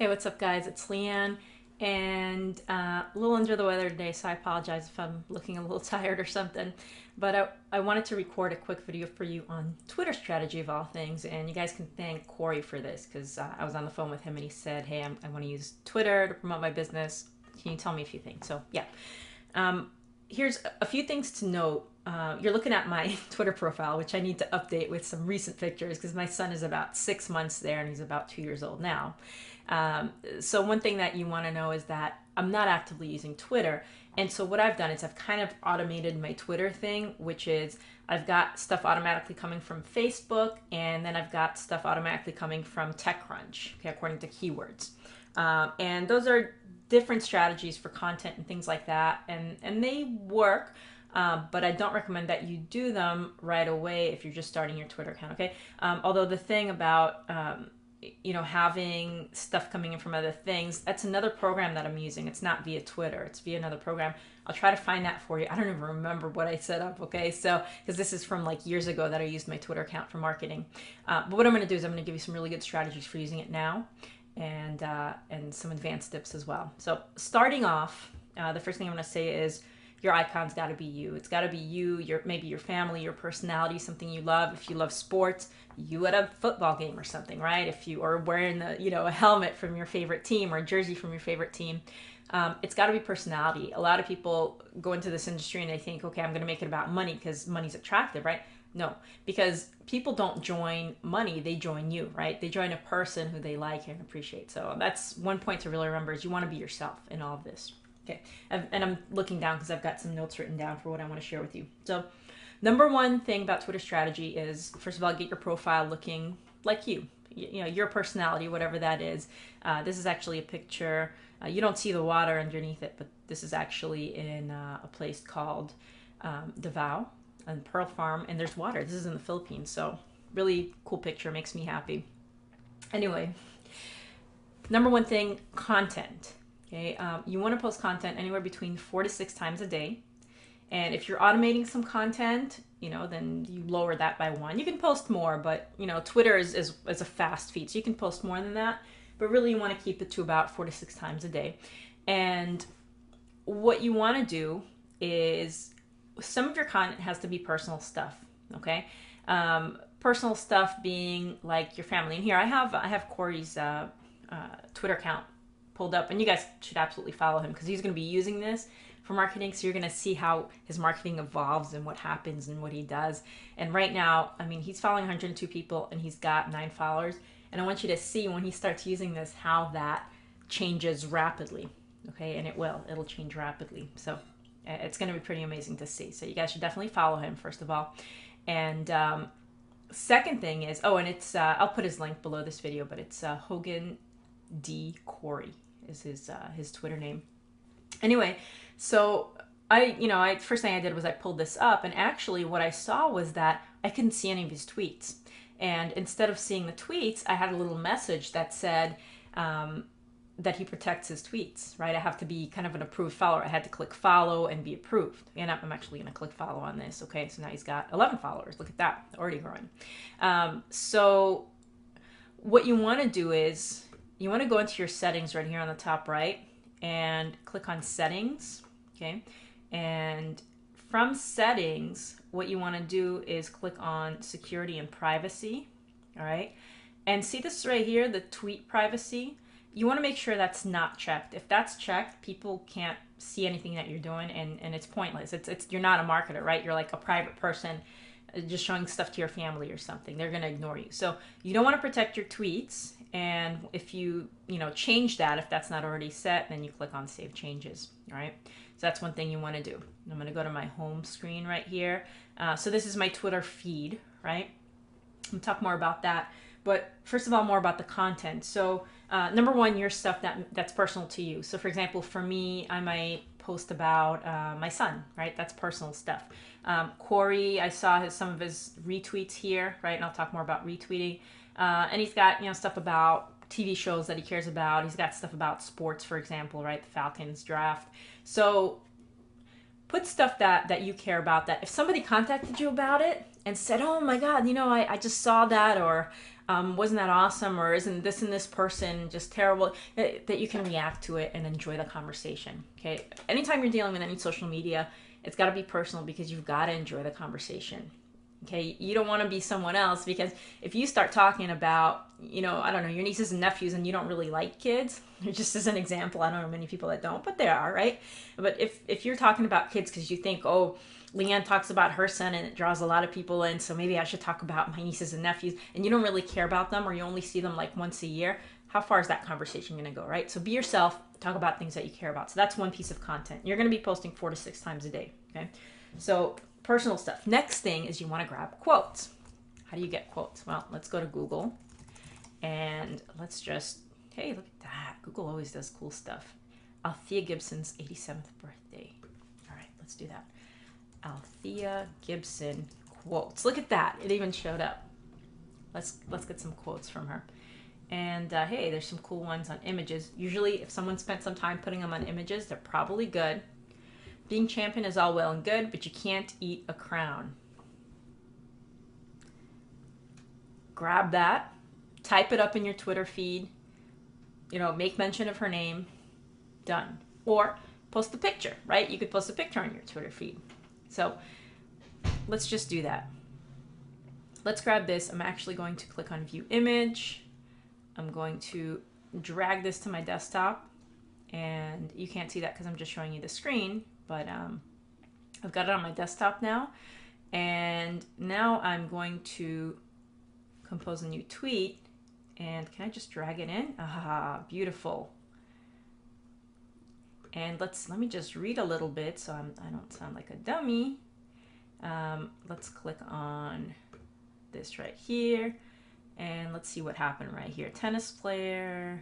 Hey, what's up, guys? It's Leanne, and a little under the weather today, so I apologize if I'm looking a little tired or something. But I wanted to record a quick video for you on Twitter strategy of all things, and you guys can thank Corey for this because I was on the phone with him and he said, "Hey, I want to use Twitter to promote my business. Can you tell me a few things?" So yeah, here's a few things to note. You're looking at my Twitter profile, which I need to update with some recent pictures because my son is about 6 months there and he's about 2 years old now. So one thing that you want to know is that I'm not actively using Twitter. And so what I've done is I've kind of automated my Twitter thing, which is I've got stuff automatically coming from Facebook, and then I've got stuff automatically coming from TechCrunch, okay, according to keywords. And those are different strategies for content and things like that, and they work. But I don't recommend that you do them right away if you're just starting your Twitter account. Okay. Although the thing about having stuff coming in from other things, that's another program that I'm using. It's not via Twitter, it's via another program. I'll try to find that for you. I don't even remember what I set up, okay? So, because this is from like years ago that I used my Twitter account for marketing. But what I'm going to do is I'm going to give you some really good strategies for using it now, and some advanced tips as well. So, starting off, the first thing I'm going to say is your icon's got to be you. It's got to be you, maybe your family, your personality, something you love. If you love sports, you at a football game or something, right? If you are wearing a helmet from your favorite team or a jersey from your favorite team, it's got to be personality. A lot of people go into this industry and they think, okay, I'm going to make it about money because money's attractive, right? No, because people don't join money, they join you, right? They join a person who they like and appreciate. So that's one point to really remember is you want to be yourself in all of this. Okay, and I'm looking down because I've got some notes written down for what I want to share with you. So, number one thing about Twitter strategy is, first of all, get your profile looking like you. Your personality, whatever that is. This is actually a picture. You don't see the water underneath it, but this is actually in a place called Davao and Pearl Farm, and there's water. This is in the Philippines, so really cool picture. Makes me happy. Anyway, number one thing, content. Okay, you want to post content anywhere between 4 to 6 times a day. And if you're automating some content, then you lower that by one. You can post more, but Twitter is a fast feed, so you can post more than that. But really, you want to keep it to about 4 to 6 times a day. And what you want to do is some of your content has to be personal stuff. Okay, personal stuff being like your family. And here I have Corey's Twitter account pulled up, and you guys should absolutely follow him because he's going to be using this for marketing, so you're going to see how his marketing evolves and what happens and what he does. And right now, I mean, he's following 102 people and he's got 9 followers, and I want you to see when he starts using this how that changes rapidly. Okay, and it'll change rapidly, so it's going to be pretty amazing to see. So you guys should definitely follow him, first of all. And second thing is, and it's I'll put his link below this video, but it's Hogan D. Corey is his Twitter name. Anyway, so I first thing I did was I pulled this up, and actually what I saw was that I couldn't see any of his tweets. And instead of seeing the tweets, I had a little message that said that he protects his tweets, right? I have to be kind of an approved follower. I had to click follow and be approved. And I'm actually going to click follow on this. Okay, so now he's got 11 followers. Look at that, already growing. So what you want to do is you want to go into your settings right here on the top right and click on settings, okay? And from settings, what you want to do is click on security and privacy, all right? And see this right here, the tweet privacy? You want to make sure that's not checked. If that's checked, people can't see anything that you're doing, and it's pointless. You're not a marketer, right? You're like a private person just showing stuff to your family or something. They're going to ignore you. So you don't want to protect your tweets. And if you change that, if that's not already set, then you click on save changes. All right. So that's one thing you want to do. I'm going to go to my home screen right here. So this is my Twitter feed, right? I'm going to talk more about that. But first of all, more about the content. So number one, your stuff that's personal to you. So for example, for me, I might post about my son, right? That's personal stuff. Corey, I saw some of his retweets here, right? And I'll talk more about retweeting. And he's got stuff about TV shows that he cares about. He's got stuff about sports, for example, right? The Falcons draft. So put stuff that you care about, that if somebody contacted you about it and said, oh my God, I just saw that, or wasn't that awesome, or isn't this and this person just terrible, that you can react to it and enjoy the conversation. Okay, anytime you're dealing with any social media, it's got to be personal, because you've got to enjoy the conversation. Okay, you don't want to be someone else, because if you start talking about, I don't know, your nieces and nephews, and you don't really like kids, just as an example, I don't know many people that don't, but there are, right? But if you're talking about kids because you think, oh, Leanne talks about her son and it draws a lot of people in, so maybe I should talk about my nieces and nephews, and you don't really care about them, or you only see them like once a year, how far is that conversation going to go, right? So be yourself, talk about things that you care about. So that's one piece of content. You're going to be posting 4 to 6 times a day, okay? So personal stuff. Next thing is you want to grab quotes. How do you get quotes? Well, let's go to Google, and let's just, hey, look at that. Google always does cool stuff. Althea Gibson's 87th birthday. All right, let's do that. Althea Gibson quotes. Look at that. It even showed up. Let's get some quotes from her. And hey, there's some cool ones on images. Usually if someone spent some time putting them on images, they're probably good. Being champion is all well and good, but you can't eat a crown. Grab that, type it up in your Twitter feed, make mention of her name, done. Or post a picture, right? You could post a picture on your Twitter feed. So let's just do that. Let's grab this. I'm actually going to click on view image. I'm going to drag this to my desktop, and you can't see that because I'm just showing you the screen, but I've got it on my desktop now. And now I'm going to compose a new tweet, and can I just drag it in? Ah, beautiful. And let me just read a little bit so I don't sound like a dummy. Let's click on this right here, and let's see what happened right here. Tennis player,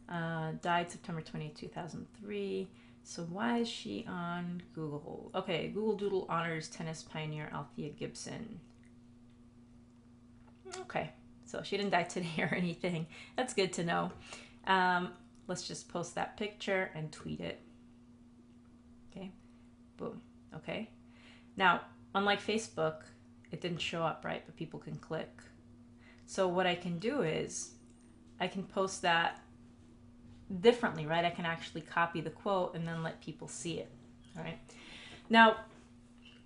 died September 28, 2003. So why is she on Google? Okay, Google Doodle honors tennis pioneer Althea Gibson. Okay, so she didn't die today or anything. That's good to know. Let's just post that picture and tweet it. Okay, boom. Okay, now unlike Facebook, it didn't show up, right? But people can click. So what I can do is I can post that differently, right? I can actually copy the quote and then let people see it. All right, now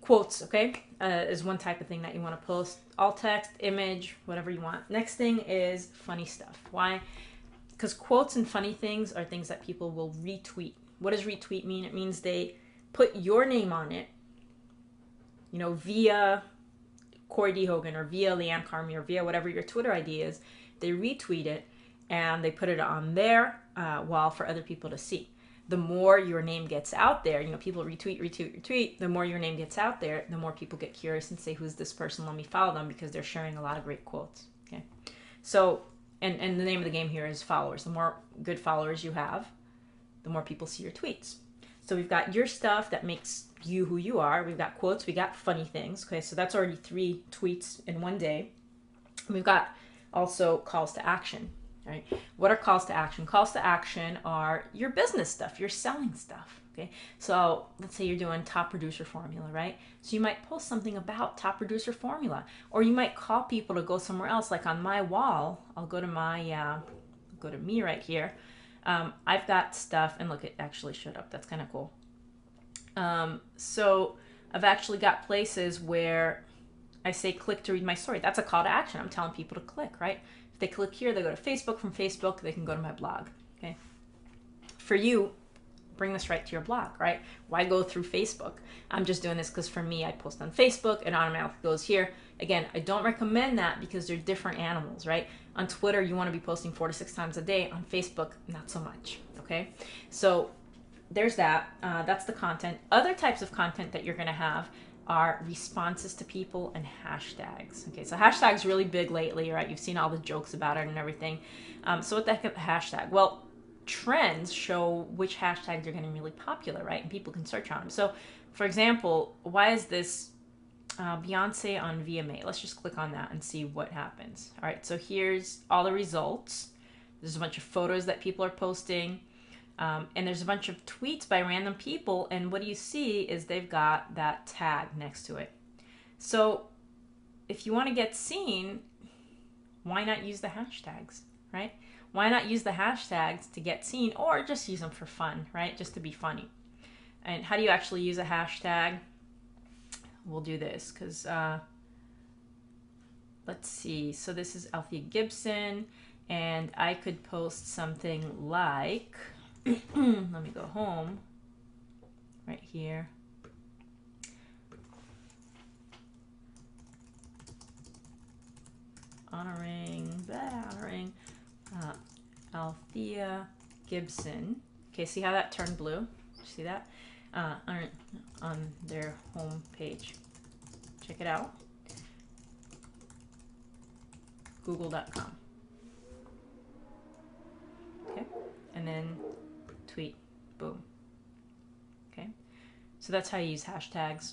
quotes, okay, is one type of thing that you want to post. Alt text, image, whatever you want. Next thing is funny stuff. Why? Because quotes and funny things are things that people will retweet. What does retweet mean? It means they put your name on it, via Corey D. Hogan or via Leanne Carmi or via whatever your Twitter ID is. They retweet it and they put it on their wall for other people to see. The more your name gets out there, people retweet, the more your name gets out there, the more people get curious and say, who's this person? Let me follow them, because they're sharing a lot of great quotes. Okay. So, and the name of the game here is followers. The more good followers you have, the more people see your tweets. So we've got your stuff that makes you who you are. We've got quotes. We got funny things. Okay. So that's already 3 tweets in one day. We've got also calls to action. Right? What are calls to action? Calls to action are your business stuff, your selling stuff. Okay, so let's say you're doing top producer formula, right? So you might post something about top producer formula, or you might call people to go somewhere else. Like on my wall, I'll go to my, go to me right here. I've got stuff, and look, it actually showed up. That's kind of cool. So I've actually got places where I say click to read my story. That's a call to action. I'm telling people to click, right? If they click here, they go to Facebook. From Facebook, they can go to my blog. Okay. For you, bring this right to your blog, right? Why go through Facebook? I'm just doing this because for me, I post on Facebook, it automatically goes here. Again, I don't recommend that because they're different animals, right? On Twitter, you want to be posting 4 to 6 times a day. On Facebook, not so much. Okay. So there's that. That's the content. Other types of content that you're going to have are responses to people and hashtags. Okay, so hashtags really big lately, right? You've seen all the jokes about it and everything. So what the heck is a hashtag? Well, trends show which hashtags are getting really popular, right? And people can search on them. So, for example, why is this Beyonce on VMA? Let's just click on that and see what happens. All right, so here's all the results. There's a bunch of photos that people are posting. And there's a bunch of tweets by random people, and what you see is they've got that tag next to it. So if you want to get seen, Why not use the hashtags, right? Why not use the hashtags to get seen, or just use them for fun, right? Just to be funny. And how do you actually use a hashtag? We'll do this because let's see. So this is Althea Gibson, and I could post something like, let me go home, right here. Honoring Althea Gibson. Okay, see how that turned blue? See that? On their home page. Check it out. Google.com. Okay, and then tweet. Boom. Okay, so that's how you use hashtags.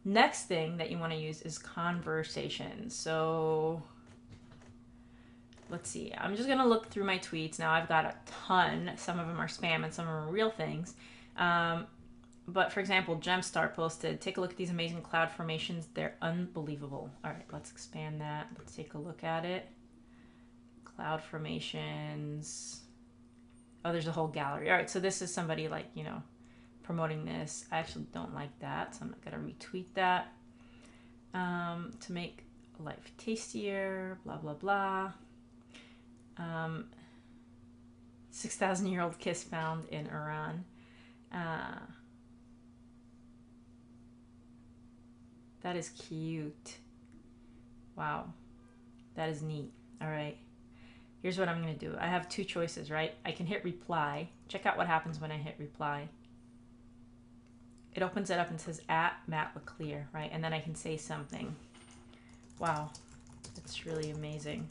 Next thing that you want to use is conversations. So let's see. I'm just going to look through my tweets. Now I've got a ton. Some of them are spam and some of them are real things. But for example, Gemstar posted, take a look at these amazing cloud formations. They're unbelievable. All right, let's expand that. Let's take a look at it. Cloud formations. Oh, there's a whole gallery. All right, so this is somebody like, you know, promoting this. I actually don't like that, so I'm not going to retweet that. To make life tastier, blah, blah, blah. 6,000-year-old kiss found in Iran. That is cute. Wow. That is neat. All right. Here's what I'm going to do. I have two choices, right? I can hit reply. Check out what happens when I hit reply. It opens it up and says @MattLeClaire, right? And then I can say something. Wow. That's really amazing.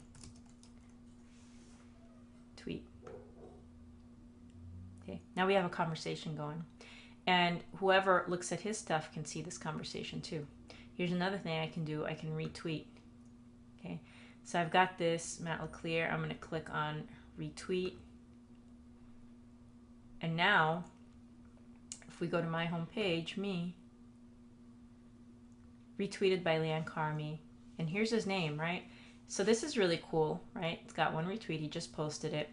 Tweet. Okay. Now we have a conversation going. And whoever looks at his stuff can see this conversation too. Here's another thing I can do. I can retweet. Okay. So I've got this, Matt LeClaire. I'm going to click on retweet. And now, if we go to my home page, me, retweeted by Leanne Carmi. And here's his name, right? So this is really cool, right? It's got one retweet. He just posted it.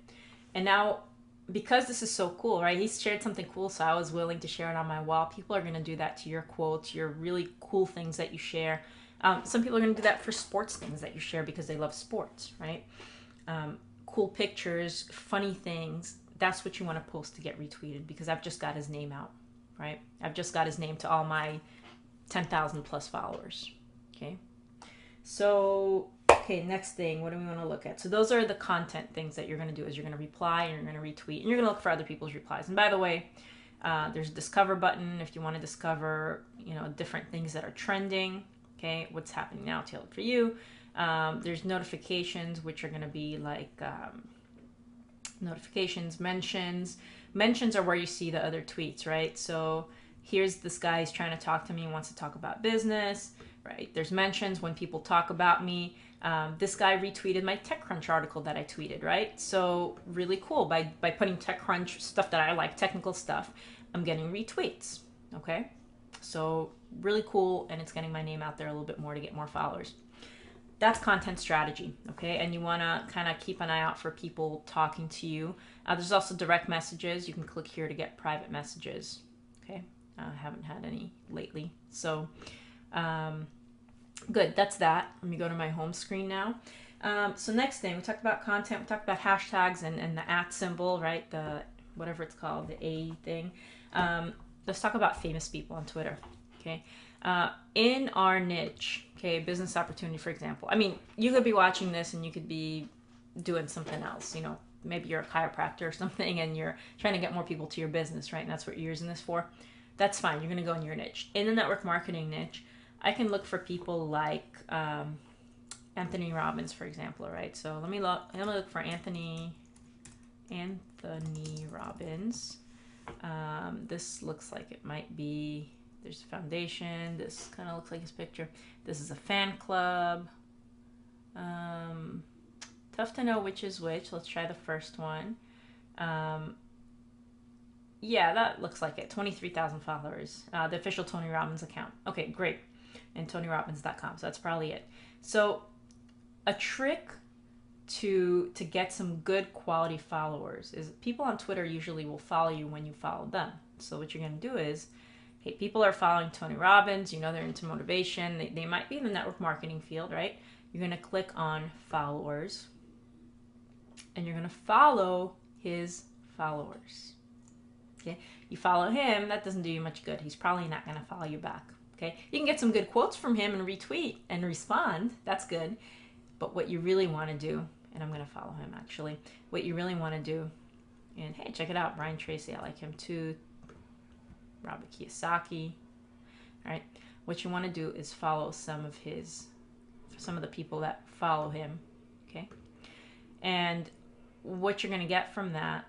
And now, because this is so cool, right? He shared something cool, so I was willing to share it on my wall. People are going to do that to your quotes, your really cool things that you share. Some people are going to do that for sports things that you share because they love sports, right? Cool pictures, funny things. That's what you want to post to get retweeted because I've just got his name out, right? I've just got his name to all my 10,000 plus followers, okay? So, okay, next thing, what do we want to look at? So those are the content things that you're going to do is you're going to reply and you're going to retweet and you're going to look for other people's replies. And by the way, there's a discover button if you want to discover, you know, different things that are trending. Okay, what's happening now tailored for you. There's notifications, which are going to be like notifications, mentions. Mentions are where you see the other tweets, right? So here's this guy, he's trying to talk to me, wants to talk about business, right? There's mentions when people talk about me. This guy retweeted my TechCrunch article that I tweeted, right? So really cool. By putting TechCrunch stuff that I like, technical stuff, I'm getting retweets, okay? So really cool, and it's getting my name out there a little bit more to get more followers. That's content strategy, okay? And you want to kind of keep an eye out for people talking to you. There's also direct messages. You can click here to get private messages, okay? I haven't had any lately. So good, that's that. Let me go to my home screen now. So next thing, we talked about content. We talked about hashtags and the @ symbol, right? The whatever it's called, the A thing. Let's talk about famous people on Twitter, okay? In our niche, okay, business opportunity, for example. I mean, you could be watching this and you could be doing something else, you know, maybe you're a chiropractor or something and you're trying to get more people to your business, right? And that's what you're using this for. That's fine. You're going to go in your niche. In the network marketing niche, I can look for people like Anthony Robbins, for example, right? So let me look for Anthony Robbins. This looks like it might be, there's a foundation. This kind of looks like his picture. This is a fan club. Tough to know which is which. Let's try the first one. Yeah, that looks like it. 23,000 followers. The official Tony Robbins account. Okay, great. And TonyRobbins.com. So that's probably it. So a trick to get some good quality followers is people on Twitter usually will follow you when you follow them. So what you're going to do is, hey, people are following Tony Robbins, you know they're into motivation, they might be in the network marketing field, right? You're going to click on followers and you're going to follow his followers. Okay, you follow him, that doesn't do you much good. He's probably not going to follow you back. Okay, you can get some good quotes from him and retweet and respond. That's good. But what you really want to do, and I'm going to follow him actually, what you really want to do, and hey, check it out, Brian Tracy, I like him too, Robert Kiyosaki. All right, what you want to do is follow some of the people that follow him. Okay, and what you're going to get from that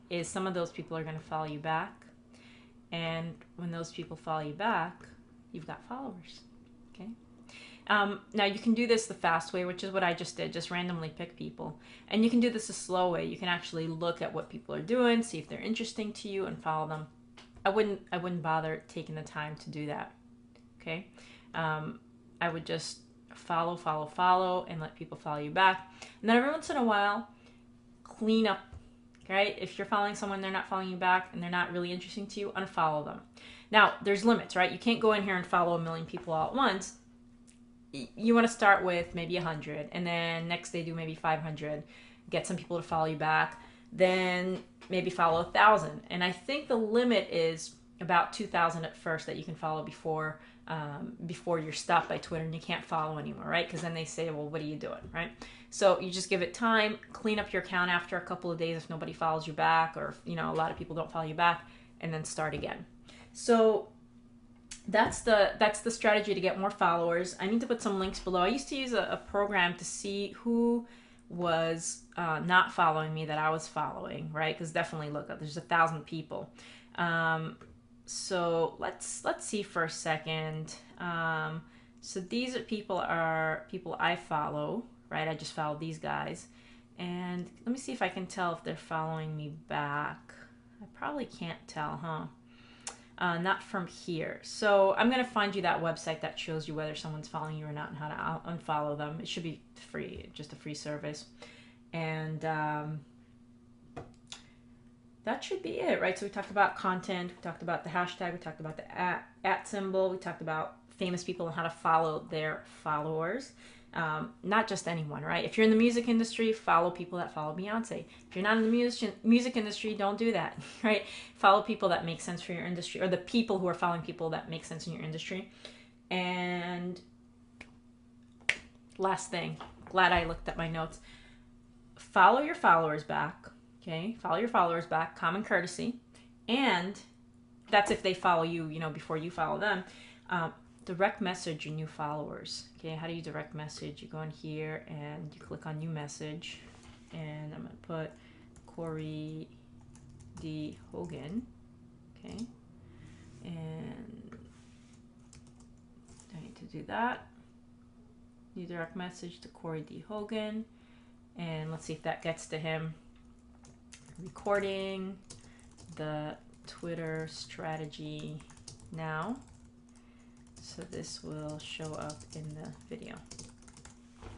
is some of those people are going to follow you back, and when those people follow you back, you've got followers. Okay. Now you can do this the fast way, which is what I just did, just randomly pick people. And you can do this the slow way. You can actually look at what people are doing, see if they're interesting to you, and follow them. I wouldn't bother taking the time to do that. Okay? I would just follow, and let people follow you back. And then every once in a while, clean up. Okay? If you're following someone, they're not following you back, and they're not really interesting to you, unfollow them. Now, there's limits, right? You can't go in here and follow 1 million people all at once. You want to start with maybe 100, and then next day do maybe 500, get some people to follow you back, then maybe follow 1,000. And I think the limit is about 2,000 at first that you can follow before you're stopped by Twitter and you can't follow anymore, right? Because then they say, well, what are you doing, right? So you just give it time, clean up your account after a couple of days if nobody follows you back, or a lot of people don't follow you back, and then start again. So that's the strategy to get more followers. I need to put some links below. I used to use a program to see who was not following me that I was following, right? Because definitely, look, there's 1,000 people. So let's see for a second. So these are people I follow, right? I just follow these guys, and let me see if I can tell if they're following me back. I probably can't tell, huh? Not from here. So I'm going to find you that website that shows you whether someone's following you or not and how to unfollow them. It should be free, just a free service. And that should be it, right? So we talked about content, we talked about the hashtag, we talked about the at symbol, we talked about famous people and how to follow their followers. Not just anyone, right? If you're in the music industry, follow people that follow Beyonce. If you're not in the music industry, don't do that, right? Follow people that make sense for your industry, or the people who are following people that make sense in your industry. And last thing, glad I looked at my notes. Follow your followers back, okay? Follow your followers back, common courtesy. And that's if they follow you, before you follow them. Direct message your new followers. Okay, how do you direct message? You go in here and you click on new message, and I'm gonna put Corey D. Hogan. Okay, and I need to do that. You direct message to Corey D. Hogan, and let's see if that gets to him. Recording the Twitter strategy now. So this will show up in the video.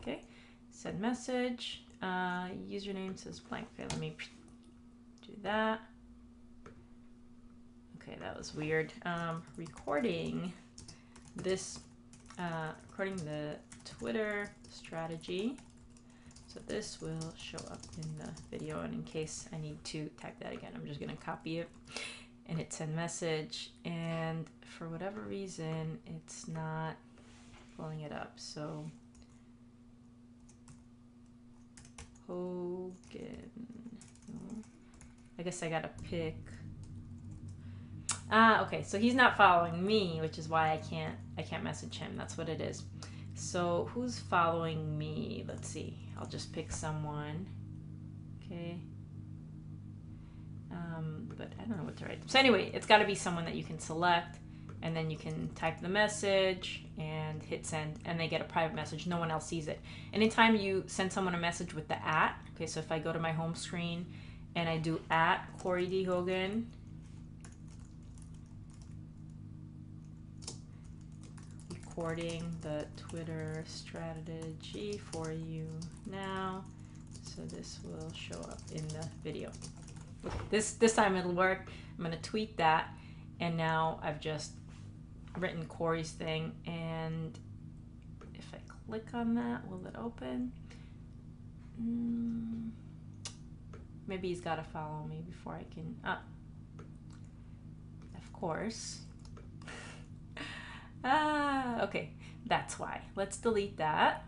Okay, send message. Username says blank. Okay, let me do that. Okay, that was weird. Recording the Twitter strategy. So this will show up in the video, and in case I need to type that again, I'm just gonna copy it and hit send message, and for whatever reason it's not pulling it up. So Hogan, I guess I gotta pick. Okay, so he's not following me, which is why I can't message him. That's what it is. So who's following me? Let's see, I'll just pick someone. Okay. But I don't know what to write. So anyway, it's got to be someone that you can select, and then you can type the message and hit send, and they get a private message. No one else sees it. Anytime you send someone a message with the @, okay, so if I go to my home screen and I do @Corey D. Hogan, recording the Twitter strategy for you now. So this will show up in the video. This time it'll work. I'm gonna tweet that, and now I've just written Corey's thing, and if I click on that, will it open? Maybe he's got to follow me before I can. Of course. Okay, that's why. Let's delete that.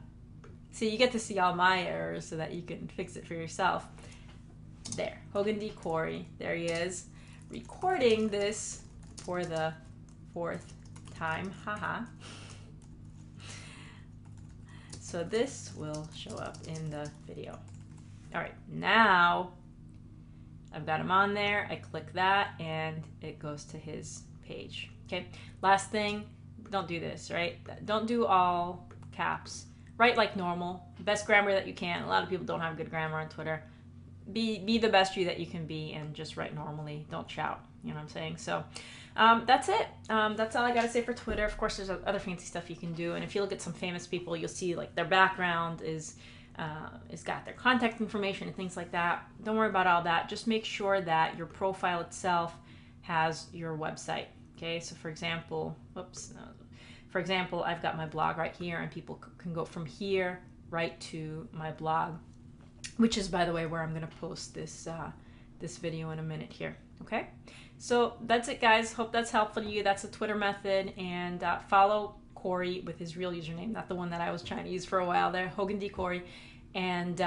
So you get to see all my errors so that you can fix it for yourself. There, Hogan D. Corey. There he is, recording this for the 4th time. Haha. So this will show up in the video. All right, now I've got him on there. I click that and it goes to his page. Okay, last thing, don't do this, right? Don't do all caps. Write like normal, best grammar that you can. A lot of people don't have good grammar on Twitter. Be the best you that you can be and just write normally. Don't shout, you know what I'm saying? So that's it. That's all I gotta say for Twitter. Of course, there's other fancy stuff you can do. And if you look at some famous people, you'll see like their background is got their contact information and things like that. Don't worry about all that. Just make sure that your profile itself has your website. Okay, so for example, I've got my blog right here, and people can go from here right to my blog, which is, by the way, where I'm going to post this this video in a minute here. Okay, so that's it, guys. Hope that's helpful to you. That's the Twitter method, and follow Corey with his real username, not the one that I was trying to use for a while there, Hogan D. Corey, and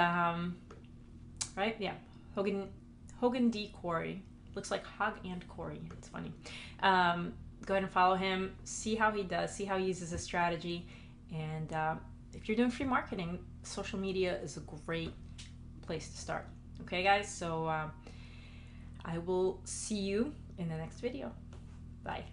right, yeah, Hogan D. Corey. Looks like Hog and Corey. It's funny. Go ahead and follow him. See how he does. See how he uses his strategy. And if you're doing free marketing, social media is a great place to start. Okay, guys? So I will see you in the next video. Bye.